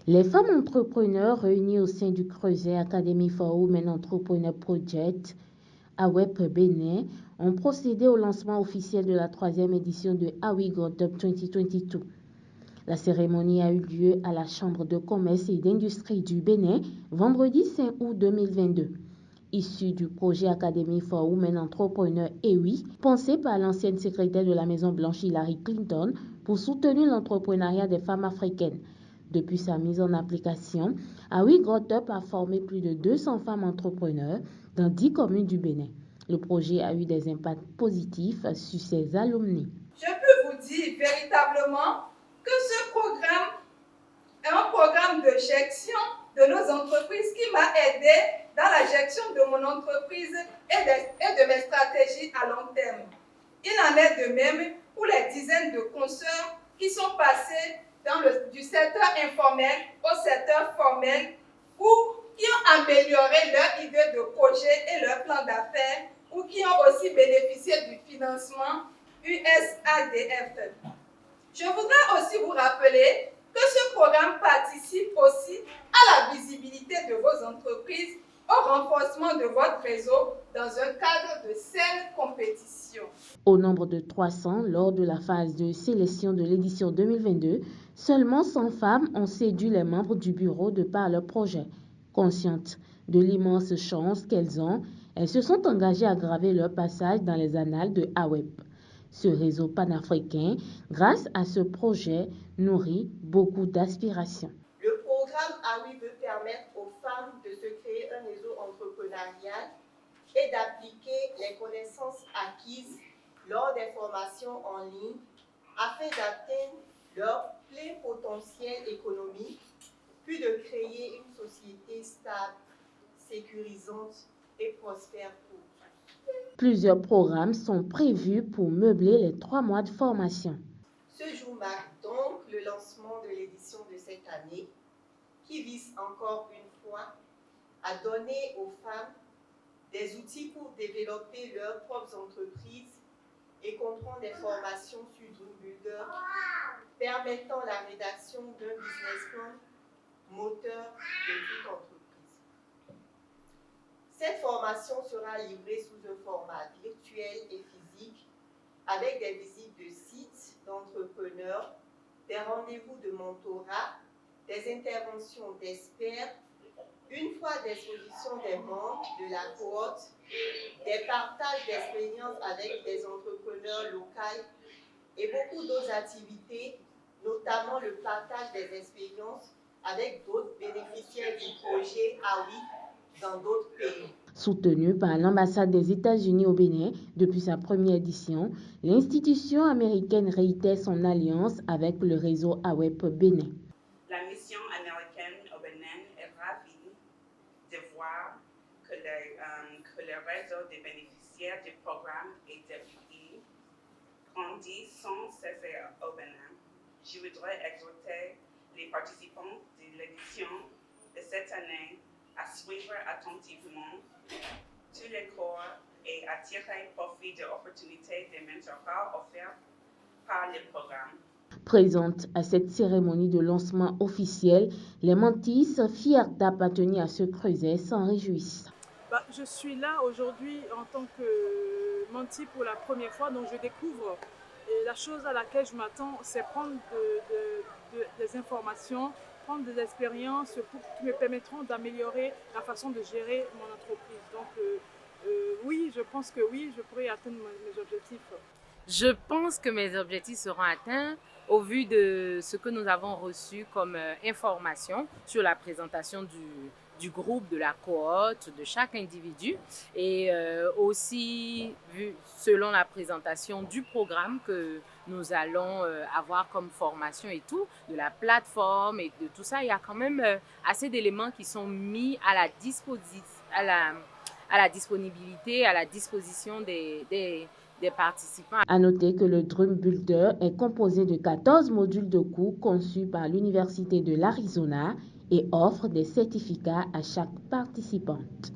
Les femmes entrepreneurs réunies au sein du Creuset Academy for Women Entrepreneur Project AWEP Bénin ont procédé au lancement officiel de la 3e édition de AWE Got Up 2022. La cérémonie a eu lieu à la Chambre de commerce et d'industrie du Bénin vendredi 5 août 2022. Issu du projet Academy for Women Entrepreneurs AWE, pensé par l'ancienne secrétaire de la Maison-Blanche Hillary Clinton pour soutenir l'entrepreneuriat des femmes africaines. Depuis sa mise en application, AWE Got Up a formé plus de 200 femmes entrepreneurs dans 10 communes du Bénin. Le projet a eu des impacts positifs sur ses alumni. Je peux vous dire véritablement que ce programme est un programme de gestion de nos entreprises qui m'a aidé dans la gestion de mon entreprise et de mes stratégies à long terme. Il en est de même pour les dizaines de consoeurs qui sont passés du secteur informel au secteur formel ou qui ont amélioré leur idée de projet et leur plan d'affaires ou qui ont aussi bénéficié du financement USADF. Je voudrais aussi vous rappeler que ce programme participe aussi à la visibilité de vos entreprises, au renforcement de votre réseau dans un cadre de saine compétition. Au nombre de 300 lors de la phase de sélection de l'édition 2022, seulement 100 femmes ont séduit les membres du bureau de par leur projet. Conscientes de l'immense chance qu'elles ont, elles se sont engagées à graver leur passage dans les annales de AWEP. Ce réseau panafricain, grâce à ce projet, nourrit beaucoup d'aspirations. Le programme AWE veut permettre aux femmes de se créer un réseau entrepreneurial et d'appliquer les connaissances acquises lors des formations en ligne afin d'atteindre leur plein potentiel économique, puis de créer une société stable, sécurisante et prospère pour tous. Plusieurs programmes sont prévus pour meubler les 3 mois de formation. Ce jour marque donc le lancement de l'édition de cette année qui vise encore une fois à donner aux femmes des outils pour développer leurs propres entreprises et comprendre des formations sur Dreambuilder permettant la rédaction d'un business plan moteur de toute entreprise. Cette formation sera livrée sous un format virtuel et physique avec des visites de sites d'entrepreneurs, des rendez-vous de mentorat, des interventions d'experts, une fois d'exposition des membres de la cohorte, des partages d'expériences avec des entrepreneurs locaux et beaucoup d'autres activités, notamment le partage des expériences avec d'autres bénéficiaires du projet AWE dans d'autres pays. Soutenue par l'ambassade des États-Unis au Bénin depuis sa première édition, l'institution américaine réitère son alliance avec le réseau AWEP Bénin. La mission américaine au Bénin est ravie de voir que le réseau des bénéficiaires du programme AWE grandit sans cesser au Bénin. Je voudrais exhorter les participants de l'édition de cette année à suivre attentivement tous les cours et à tirer profit de l'opportunité de mentorat offertes par le programme. Présente à cette cérémonie de lancement officiel, les mentis, fiers d'appartenir à ce creuset, s'en réjouissent. Je suis là aujourd'hui en tant que menti pour la première fois, donc je découvre. Et la chose à laquelle je m'attends, c'est prendre des informations, prendre des expériences qui me permettront d'améliorer la façon de gérer mon entreprise. Donc oui, je pense que oui, je pourrai atteindre mes objectifs. Je pense que mes objectifs seront atteints au vu de ce que nous avons reçu comme information sur la présentation du groupe, de la cohorte, de chaque individu et aussi vu selon la présentation du programme que nous allons avoir comme formation et tout, de la plateforme et de tout ça. Il y a quand même assez d'éléments qui sont mis à la disponibilité, à la disposition des participants. À noter que le Dreambuilder est composé de 14 modules de cours conçus par l'Université de l'Arizona et offre des certificats à chaque participante.